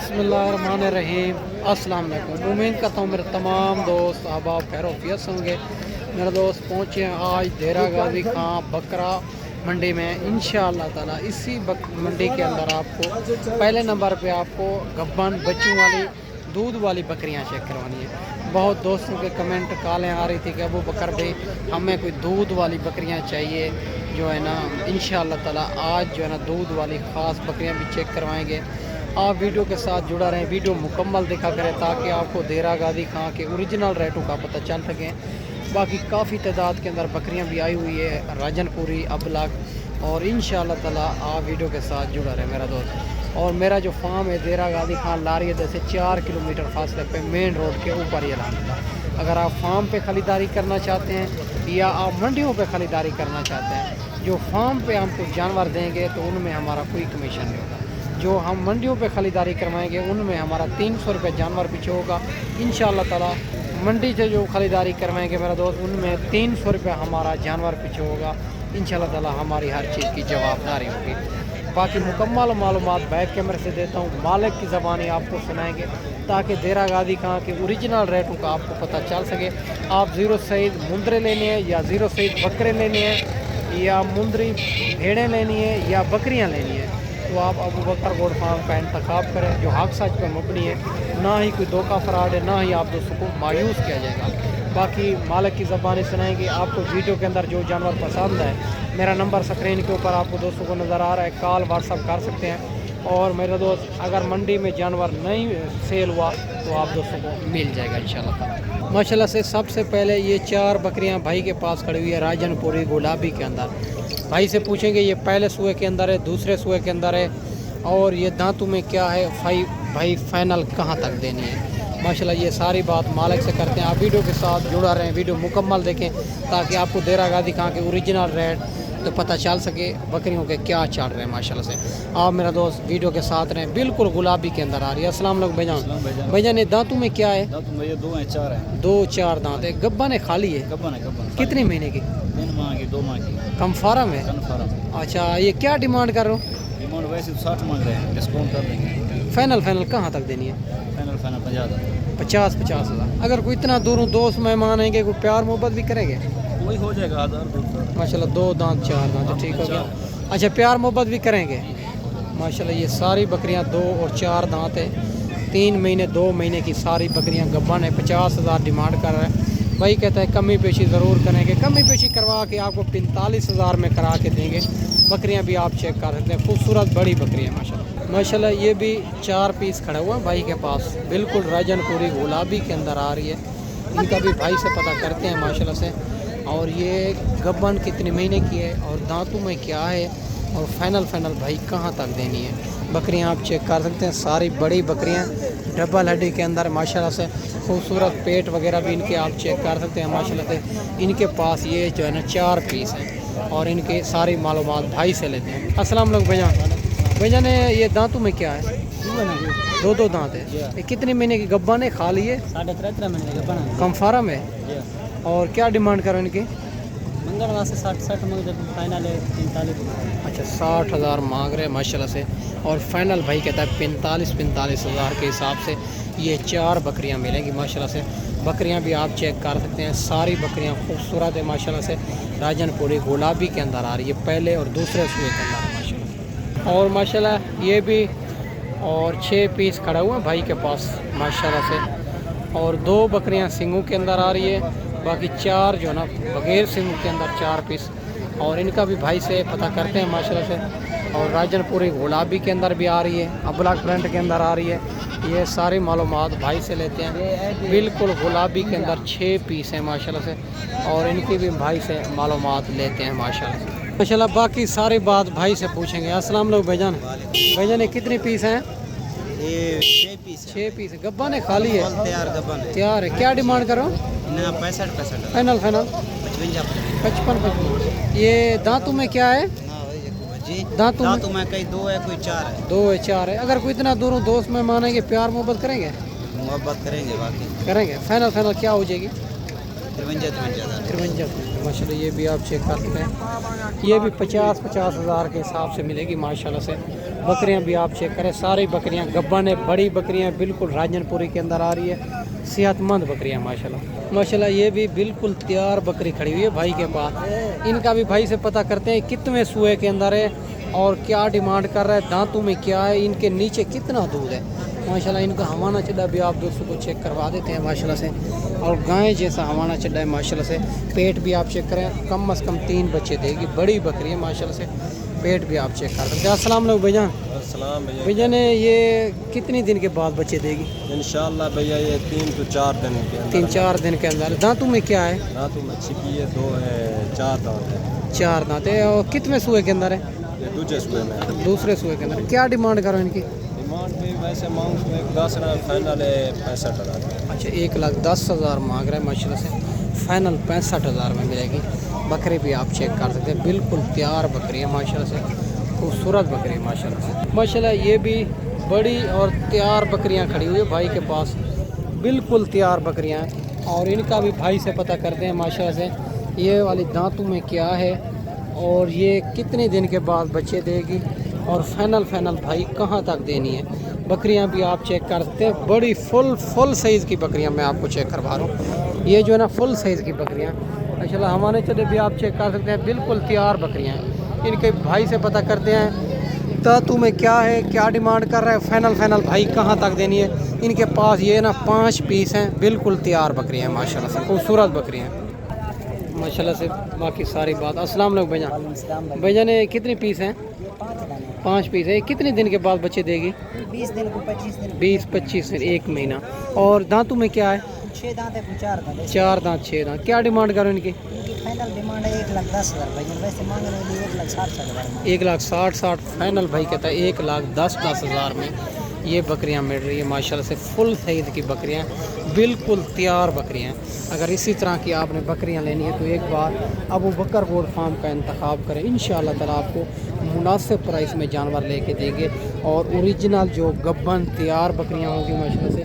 बिस्मिल्लाहिर्रहमानिर्रहीम। अस्सलाम वालेकुम। उम्मीद करता हूँ मेरे तमाम दोस्त अहबाब खैरियत से होंगे। मेरे दोस्त पहुँचे हैं आज देरा गाजी खां बकरा मंडी में इंशाअल्लाह ताला। इसी मंडी के अंदर आपको पहले नंबर पे आपको गब्बन बच्चों वाली दूध वाली बकरियां चेक करवानी है। बहुत दोस्तों के कमेंट कॉलें आ रही थी कि अबू बकर भाई हमें कोई दूध वाली बकरियां चाहिए, जो है ना इंशाअल्लाह ताला आज जो है ना दूध वाली ख़ास बकरियां भी चेक करवाएंगे। आप वीडियो के साथ जुड़ा रहें, वीडियो मुकम्मल देखा करें ताकि आपको देरा गाजी खां के ओरिजिनल रेटों का पता चल सके। बाकी काफ़ी तादाद के अंदर बकरियां भी आई हुई है राजनपुरी अबलग, और इंशाअल्लाह ताला आप वीडियो के साथ जुड़ा रहे मेरा दोस्त। और मेरा जो फार्म है देरा गाजी खान लारियत से 4 किलोमीटर फासले पे मेन रोड के ऊपर ये लाना। अगर आप फार्म पे ख़रीदारी करना चाहते हैं या आप मंडियों पे ख़रीदारी करना चाहते हैं, जो फार्म पे हमको जानवर देंगे तो उनमें हमारा कोई कमीशन नहीं होगा। जो हम मंडियों पे ख़रीदारी करवाएंगे उनमें हमारा 300 रुपये जानवर पीछे होगा। इंशाअल्लाह ताला मंडी से जो ख़रीदारी करवाएंगे मेरा दोस्त उनमें 300 रुपये हमारा जानवर पीछे होगा। इंशाअल्लाह ताला हमारी हर चीज़ की जवाबदारी होगी। बाकी मुकम्मल मालूमात बैक कैमरे से देता हूँ, मालिक की ज़बानी आपको सुनाएंगे ताकि देरा गाजी खां के ओरिजिनल रेटों का आपको पता चल सके। आप ज़ीरो सईद मुंदरे लेने हैं या ज़ीरो सईद बकरे लेने हैं या मुंदरी भेड़ें लेनी है या बकरियाँ लेनी है, तो आप अबू बकर गोड फार्म का इंतखाब करें जो हक सच पर मबनी है। ना ही कोई धोखा फराड है, ना ही आप दोस्तों को मायूस किया जाएगा। बाकी मालिक की ज़बानी सुनाएंगे। आपको वीडियो के अंदर जो जानवर पसंद है, मेरा नंबर स्क्रीन के ऊपर आपको दोस्तों को नज़र आ रहा है, कॉल व्हाट्सअप कर सकते हैं। और मेरे दोस्त अगर मंडी में जानवर नहीं सेल हुआ तो आप दोस्तों को मिल जाएगा इंशाल्लाह। माशाल्लाह से सबसे पहले ये 4 बकरियां भाई के पास खड़ी हुई है राजनपुरी गुलाबी के अंदर। भाई से पूछेंगे ये पहले सुए के अंदर है, दूसरे सुए के अंदर है, और ये दांतों में क्या है, भाई फाइनल कहाँ तक देनी है। माशाल्लाह ये सारी बात मालिक से करते हैं। आप वीडियो के साथ जुड़ा रहें, वीडियो मुकम्मल देखें ताकि आपको देरा गाजी खां के ओरिजिनल रेट तो पता चल सके बकरियों के क्या चल रहे हैं। माशाल्लाह से आप मेरा दोस्त वीडियो के साथ रहें। बिल्कुल गुलाबी के अंदर आ रही है। अस्सलाम वालेकुम भाईजान। भाईजान ये दांतों में क्या है? दांतों में ये 2 हैं 4 हैं। 2-4 दांत है। गब्बन है खाली है? गब्बन है गब्बन। कितने महीने की? 3 माह की 2 माह की। कम फार्म है? कन्फर्म। अच्छा ये क्या डिमांड कर रहे हो? डिमांड वैसे तो 60 मांग रहे हैं, डिस्काउंट कर देंगे। फाइनल कहाँ तक देनी है? फाइनल 50,000। 50 हज़ार। अगर कोई इतना दूरों दोस्त मेहमान आएंगे, कोई प्यार मोहब्बत भी करेंगे? वही हो जाएगा 1000। माशाल्लाह 2 दांत 4 दांत ठीक हो गया। अच्छा प्यार मोहब्बत भी करेंगे? माशाल्लाह ये सारी बकरियां 2 और 4 दांत है। 3 महीने 2 महीने की सारी बकरियां गब्बन है। 50,000 डिमांड कर रहा है भाई। कहता है कमी पेशी ज़रूर करेंगे। कमी पेशी करवा के आपको 45,000 में करा के देंगे। बकरियां भी आप चेक कर सकते हैं, खूबसूरत बड़ी बकरी है माशाल्लाह। ये भी 4 पीस खड़ा हुआ है भाई के पास, बिल्कुल राजनपुरी गुलाबी के अंदर आ रही है। इनका भी भाई से पता करते हैं माशाल्लाह से। और ये गब्बन कितने महीने की है और दांतों में क्या है और फाइनल भाई कहाँ तक देनी है। बकरियां आप चेक कर सकते हैं, सारी बड़ी बकरियां डबल हड्डी के अंदर माशाल्लाह से। खूबसूरत पेट वगैरह भी इनके आप चेक कर सकते हैं माशाल्लाह से। इनके पास ये जो है ना 4 पीस हैं और इनके सारी मालूमात भाई से लेते हैं। अस्सलाम वालेकुम भैया। भैया ने ये दांतों में क्या है? 2 दांत है। ये कितने महीने की गब्बन है? खाली है? 13.5 महीने का गब्बन है। कन्फर्म है? और क्या डिमांड करो इनकी? मंगलवार से 60 मांग रहे, फाइनल है 45। अच्छा 60,000 मांग रहे हैं माशाल्लाह से। और फाइनल भाई कहता है 45,000 के हिसाब से ये 4 बकरियां मिलेंगी माशाल्लाह से। बकरियां भी आप चेक कर सकते हैं, सारी बकरियां खूबसूरत है माशाल्लाह से। राजनपुरी गुलाबी के अंदर आ रही है, पहले और दूसरे सुए के अंदर है माशाल्लाह। और माशाल्लाह ये भी और 6 पीस खड़ा हुआ है भाई के पास माशाल्लाह से। और 2 बकरियां सिंगों के अंदर आ रही है, बाकी 4 जो है ना बगैर सिंगों के अंदर 4 पीस। और इनका भी भाई से पता करते हैं माशाल्लाह से। और राजनपुरी गुलाबी के अंदर भी आ रही है, अबलग प्रिंट के अंदर आ रही है। ये सारी मालूमात भाई से लेते हैं। बिल्कुल गुलाबी के अंदर 6 पीस हैं माशाल्लाह से, और इनकी भी भाई से मालूमात लेते हैं माशाल्लाह। बाकी सारी बात भाई से पूछेंगे। अस्सलाम वालेकुम भाईजान। भाईजान ये कितने पीस हैं? ये 6 पीस। गब्बन है? खाली है? तैयार है। क्या डिमांड करो? 65 फाइनल 55। ये दांतों में क्या है? दांतों में कई 2 है, कोई 4 है। 2 है 4 है। अगर कोई इतना दूरों दोस्त में मानेंगे, प्यार मोहब्बत करेंगे? मोहब्बत करेंगे, बाकी करेंगे। फाइनल क्या हो जाएगी? 53 माशाल्लाह। ये भी आप चेक कर सकते हैं, ये भी 50-50 हज़ार के हिसाब से मिलेगी माशाल्लाह से। बकरियां भी आप चेक करें, सारी बकरियां गब्बन है, बड़ी बकरियां बिल्कुल राजनपुरी के अंदर आ रही है, सेहतमंद बकरियां माशाल्लाह माशाल्लाह। ये भी बिल्कुल तैयार बकरी खड़ी हुई है भाई के पास। इनका भी भाई से पता करते हैं कितने सुए के अंदर है और क्या डिमांड कर रहा है, दांतों में क्या है, इनके नीचे कितना दूध है माशाल्लाह। इनका हवाना चड्डा भी आप दोस्तों को चेक करवा देते हैं माशाल्लाह से, और गाय जैसा हवाना चड्डा है माशाल्लाह से। पेट भी आप चेक करें, कम से कम 3 बच्चे देगी, बड़ी बकरी है माशाल्लाह से। पेट भी आप चेक कर सकते हैं। अस्सलाम वालेकुम भैया। अस्सलाम भैया। भैया ने ये कितनी दिन के बाद बच्चे देगी? इंशाल्लाह भैया ये 3 to 4 दिन के अंदर। 3-4 दिन के अंदर। दांतों में क्या है? दांतों में छिपी है, 2 है, 4 दांत है। 4 दांत है। और कितने सुए के अंदर है? ये दूसरे सुबह में। दूसरे सुए के अंदर। क्या डिमांड करो इनकी? डिमांड भी वैसे मांग तो 10 ना, फाइनल है 65,000। अच्छा, 1,10,000 मांग रहे हैं माशाल्लाह से। फाइनल 65,000 में मिलेगी। बकरी भी आप चेक कर सकते हैं, बिल्कुल तैयार बकरी है माशाल्लाह से, खूबसूरत बकरी है माशाल्लाह से माशाल्लाह। ये भी बड़ी और तैयार बकरियां खड़ी हुई है भाई के पास, बिल्कुल तैयार बकरियां हैं। और इनका भी भाई से पता करते हैं माशाल्लाह से, ये वाली दांतों में क्या है और ये कितने दिन के बाद बच्चे देगी, और फाइनल भाई कहाँ तक देनी है। बकरियां भी आप चेक कर सकते हैं, बड़ी फुल साइज़ की बकरियां मैं आपको चेक करवा रहा हूँ। ये जो है ना फुल साइज़ की बकरियां माशाल्लाह। हमारे चले भी आप चेक कर सकते हैं, बिल्कुल तैयार बकरियां हैं। इनके भाई से पता करते हैं दांतों में क्या है, क्या डिमांड कर रहा है, फाइनल भाई कहाँ तक देनी है। इनके पास ये ना 5 पीस हैं, बिल्कुल तैयार बकरियां हैं माशाल्लाह से, खूबसूरत बकरियां हैं माशाल्लाह से। बाकी सारी बात। अस्सलाम वालेकुम भैया। भैया ने कितनी पीस हैं? 5 पीस है। कितने दिन के बाद बच्चे देगी? 20 दिन को 25 दिन 20-25 दिन, 1 महीना। और दांतों में क्या है? 6 दांत है, 4 दांत है। 4 दांत 6 दांत। क्या डिमांड करो इनकी? इनकी फाइनल डिमांड है 1,10,000 भाई, वैसे मांग रहे हैं 1,60,000। 1,60,000 फाइनल भाई कहता है। 1,10,10,000 में ये बकरियां मिल रही है माशाल्लाह से। फुल साइज़ की बकरियां, बिल्कुल तैयार बकरियां। अगर इसी तरह की आपने बकरियां लेनी है तो एक बार अबू बकर गोड फार्म का इंतखाब करें, इंशाअल्लाह ताला आपको मुनासिब प्राइस में जानवर लेके देंगे। और ओरिजिनल जो गब्बन तैयार बकरियां होंगी माशाल्लाह से,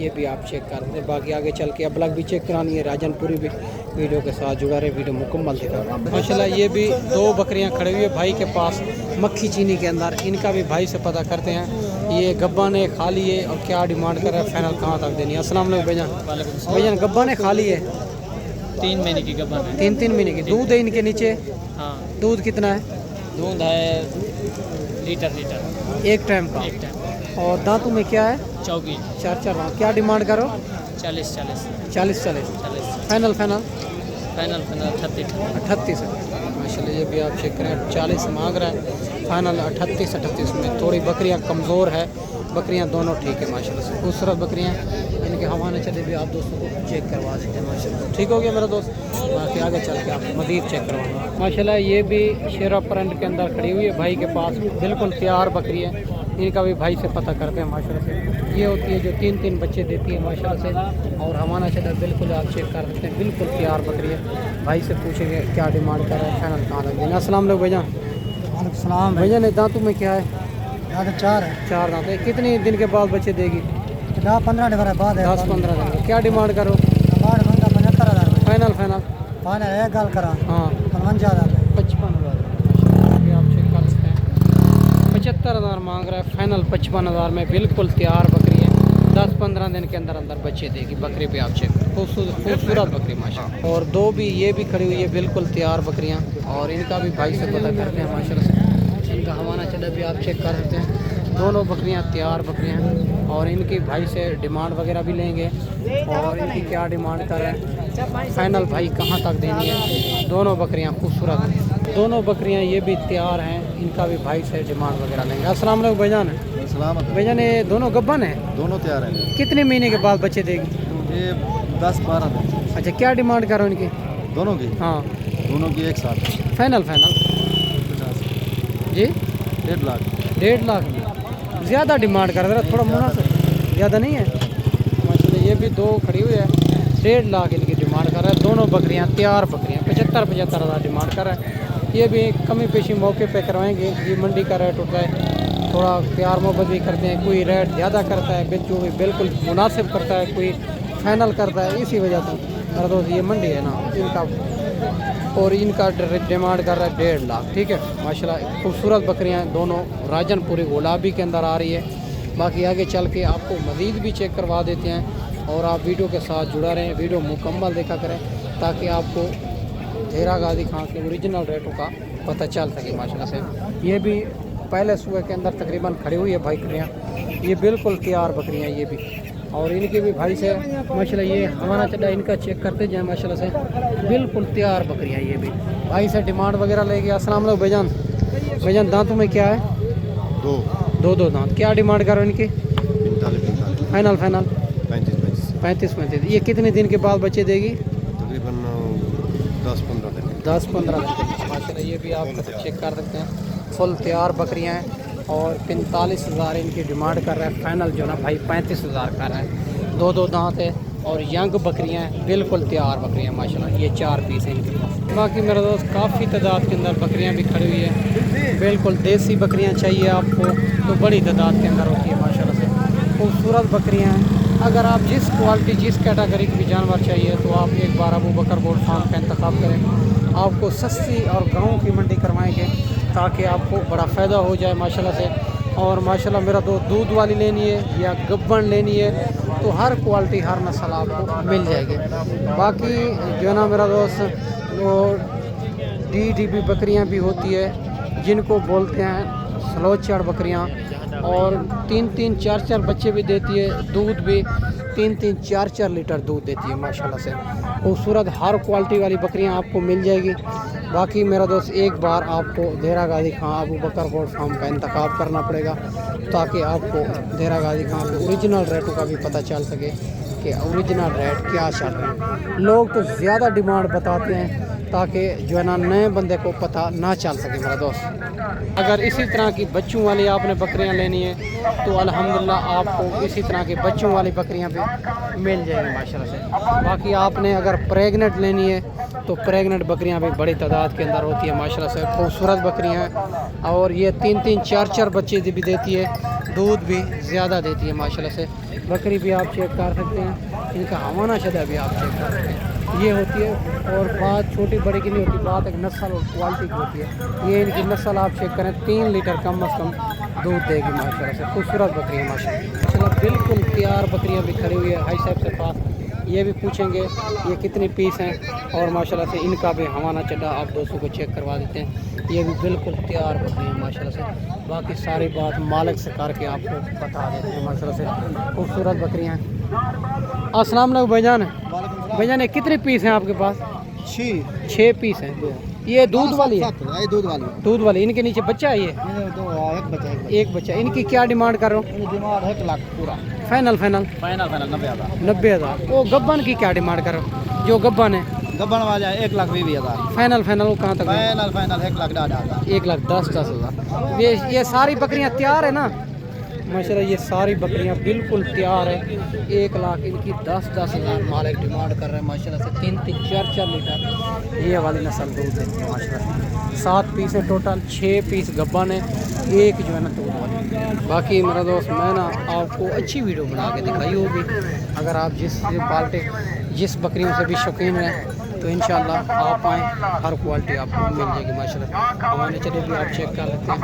ये भी आप चेक कर दें। बाकी आगे चल के अब ब्लॉग भी चेक करानी है, राजनपुरी भी वीडियो के साथ जुड़ा रहे, वीडियो मुकम्मल दिखा माशाल्लाह। ये भी 2 बकरियां खड़ी हुई है भाई के पास मक्खी चीनी के अंदर। इनका भी भाई से पता करते हैं, ये गब्बन है, खाली है, और क्या डिमांड कर रहा है, फाइनल कहाँ तक देनी है। अस्सलाम वालेकुम भैया। भैया गब्बन है, खाली है? 3 महीने की गब्बन है। 3 महीने की। दूध है इनके नीचे? हाँ, दूध कितना है? दूध है लीटर एक टाइम का। एक टाइम। और दांतों में क्या है? 24 4 दांत। क्या डिमांड करो? 40 40 फाइनल 38 38 है माशाल्लाह। ये भी आप चेक करें, 40 मांग रहा है, फाइनल 38 में। थोड़ी बकरियां कमज़ोर है, बकरियां दोनों ठीक है माशाल्लाह से, खूबसूरत बकरियां। इनके हवाने चले भी आप दोस्तों को चेक करवा देते हैं माशाल्लाह। ठीक हो गया मेरा दोस्त। बाकी आगे चल के आप मज़ीद चेक करवाना माशाल्लाह। ये भी शेरा परंड के अंदर खड़ी हुई है भाई के पास, बिल्कुल तैयार बकरी है। इनका भी भाई से पता करते हैं माशाल्लाह से। ये होती है जो 3 बच्चे देती है माशाल्लाह से। और हमारा चला बिल्कुल आप चेक कर सकते हैं, बिल्कुल तैयार बकरी है। भाई से पूछेंगे क्या डिमांड कर रहे हैं, फाइनल कहाँ लग जाएंगे। अस्सलाम वालेकुम भैया। सलाम भैया ने दांतों में क्या है? 4 है। 4 दांत है। कितने दिन के बाद बच्चे देगी? 10-15 दिन बाद है। 10-15 दिन। क्या डिमांड करो? हमारे मंगा 75,000 फाइनल फाइनल है। गल करा हाँ 55,000 55,000 आप चेक कर सकते हैं। 75,000 मांग रहा है, फाइनल 55,000 में। बिल्कुल तैयार बकरी है, 10-15 दिन के अंदर बच्चे देगी बकरी पे। आप चेक, खूबसूरत बकरी माशाल्लाह। और 2 भी ये भी खड़ी हुई है, बिल्कुल तैयार बकरियाँ। और इनका भी भाई से पता करते हैं माशाल्लाह से। इनका हवाना चला भी आप चेक कर सकते हैं, दोनों बकरियां तैयार बकरियां हैं। और इनकी भाई से डिमांड वगैरह भी लेंगे, और इनकी क्या डिमांड कर रहे हैं, फाइनल भाई कहाँ तक देनी है। दोनों बकरियां खूबसूरत हैं, दोनों बकरियां ये भी तैयार हैं। इनका भी भाई से डिमांड वगैरह लेंगे। अस्सलाम वालेकुम भाईजान। भाईजान ये दोनों गब्बन है? दोनों तैयार हैं। कितने महीने के बाद बच्चे देगी? ये 10-12 दिन। अच्छा, क्या डिमांड करो इनकी? दोनों की? हाँ दोनों की एक साथ। फाइनल 50 जी 1.5 लाख। 1.5 लाख में ज़्यादा डिमांड कर रहा है, थोड़ा मुनासिब ज़्यादा नहीं है माशाल्लाह। ये भी 2 खड़ी हुई है, 1.5 लाख इनकी डिमांड कर रहा है। दोनों बकरियां तैयार बकरियां, 75,000 हज़ार डिमांड कर रहा है। ये भी कमी पेशी मौके पे करवाएंगे। ये मंडी का रेट होता है, थोड़ा प्यार मोहब्बत भी करते हैं। कोई रेट ज़्यादा करता है, जो भी बिल्कुल मुनासिब करता है, कोई फाइनल करता है। इसी वजह से मेरा दोस्त ये मंडी है ना इनका, और इनका डिमांड कर रहा है 1.5 लाख। ठीक है माशाल्लाह खूबसूरत बकरियां हैं दोनों, राजनपुरी गुलाबी के अंदर आ रही है। बाकी आगे चल के आपको मज़ीद भी चेक करवा देते हैं, और आप वीडियो के साथ जुड़ा रहें, वीडियो मुकम्मल देखा करें ताकि आपको धेरा गाजी खां के ओरिजिनल रेटों का पता चल सके माशाल्लाह से। ये भी पहले सुबह के अंदर तकरीबन खड़ी हुई है भाई बकरियाँ, ये बिल्कुल तैयार बकरियाँ ये भी, और इनके भी भाई से माशाल्लाह ये हमारा चड्डा इनका चेक करते जाए माशाल्लाह से, बिल्कुल तैयार बकरियाँ ये भी। भाई से डिमांड वगैरह ले गया। अस्सलाम वालेकुम भाईजान। भाईजान दांतों में क्या है? दो दांत। क्या डिमांड करो इनकी? फाइनल 35। ये कितने दिन के बाद बच्चे देगी? तकरीबन 10-15 दिन माशाल्लाह। ये भी आप चेक कर सकते हैं, फुल तैयार बकरियां हैं, और 45,000 इनकी डिमांड कर रहा है। फाइनल जो ना भाई 35,000 कर रहा है। दो दांत है और यंग बकरियां हैं, बिल्कुल तैयार बकरियां माशाल्लाह। ये 4 पीस हैं इनके। बाकी मेरा दोस्त काफ़ी तादाद के अंदर बकरियां भी खड़ी हुई है, बिल्कुल देसी बकरियां चाहिए आपको तो बड़ी तादाद के अंदर होती है माशाल्लाह से। खूबसूरत बकरियां हैं। अगर आप जिस क्वालिटी जिस कैटेगरी के भी जानवर चाहिए तो आप एक बार अबू बकर गोल्ड फार्म का इंतखाब करें। आपको सस्ती और गाँव की मंडी करवाएंगे ताकि आपको बड़ा फ़ायदा हो जाए माशाल्लाह से। और माशाल्लाह मेरा दोस्त दूध वाली लेनी है या गब्बन लेनी है तो हर क्वालिटी हर नस्ल आपको मिल जाएगी। बाकी जो है ना मेरा दोस्त वो DDB बकरियां भी होती है जिनको बोलते हैं स्लो चढ़ बकरियां, और 3-3, 4-4 बच्चे भी देती है। दूध भी 3-3, 4-4 लीटर दूध देती है माशाल्लाह से। खूबसूरत हर क्वालिटी वाली बकरियां आपको मिल जाएगी। बाकी मेरा दोस्त एक बार आपको धेरा गाजी खां अबू बकर गोल्ड फार्म का इंतखाब करना पड़ेगा ताकि आपको धेरा गाजी खां के ओरिजिनल रेटों का भी पता चल सके कि ओरिजिनल रेट क्या चल रहे हैं। लोग तो ज़्यादा डिमांड बताते हैं ताकि जो है ना नए बंदे को पता ना चल सके मेरा दोस्त। अगर इसी तरह की बच्चों वाली आपने बकरियां लेनी है तो अल्हम्दुलिल्लाह आपको इसी तरह की बच्चों वाली बकरियां भी मिल जाएंगी माशाल्लाह से। बाकी आपने अगर प्रेग्नेंट लेनी है तो प्रेग्नेंट बकरियां भी बड़ी तादाद के अंदर होती है माशाल्लाह से। खूबसूरत बकरियां हैं और ये 3-3, 4-4 बच्चे भी देती है, दूध भी ज़्यादा देती है माशाल्लाह से। बकरी भी आप चेक कर सकते हैं, इनका हवाना शदा भी आप चेक कर सकते हैं। ये होती है, और बात छोटी बड़ी की नहीं होती, बात एक नस्ल और क्वालिटी की होती है। ये इनकी नस्ल आप चेक करें 3 लीटर कम अज़ कम दूध देगी माशाल्लाह से। खूबसूरत बकरी है माशाल्लाह, बिल्कुल तैयार बकरियां भी खड़ी हुई है भाई साहब के पास। ये भी पूछेंगे ये कितने पीस हैं, और माशाल्लाह से इनका भी हवाना चड्डा आप दोस्तों को चेक करवा देते हैं। ये भी बिल्कुल तैयार बकरी है माशाल्लाह से। बाकी सारी बात मालिक से करके आपको बता देते हैं माशाल्लाह से। खूबसूरत बकरियाँ हैं। अस्सलाम वालेकुम भाईजान। भाईजान कितने पीस हैं आपके पास? 6 पीस हैं। ये दूध वाली है? दूध वाली। इनके नीचे बच्चा है? ये एक बच्चा। इनकी क्या डिमांड कर रहे हो? डिमांड 1 लाख पूरा। फाइनल 90,000। वो गब्बन की क्या डिमांड करो? जो गब्बन है गब्बन वाला 1,20,000। फाइनल वो कहाँ तक? फाइनल 1,10,000। 1,10,000। ये सारी बकरियाँ तैयार है ना माशाल्लाह? ये सारी बकरियां बिल्कुल तैयार है। 1,00,000 इनकी 10,000 मालिक डिमांड कर रहे हैं माशाल्लाह से। 3-3, 4-4 लीटर ये वाली नस्ल दूध देती है माशाल्लाह। 7 पीस है टोटल, 6 पीस गब्बन है, 1 जो है ना दूध वाली। बाकी मेरा दोस्त मैं ना आपको अच्छी वीडियो बना के दिखाई होगी। अगर आप जिस बकरियों से भी शौकीन हैं तो इंशाल्लाह आप आएँ, हर क्वालिटी आपको मिल जाएगी माशाल्लाह। हमारे चले भी आप चेक कर लेते हैं,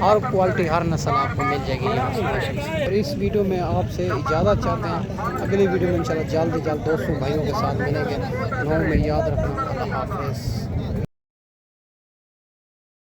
हर क्वालिटी हर नस्ल आपको मिल जाएगी यहाँ से माशाल्लाह। और इस वीडियो में आपसे इजाज़त चाहते हैं, अगली वीडियो में इंशाल्लाह जल्द से जल्द दोस्तों भाइयों के साथ मिलेंगे। नौ में याद रखना। अल्लाह हाफ़िज़।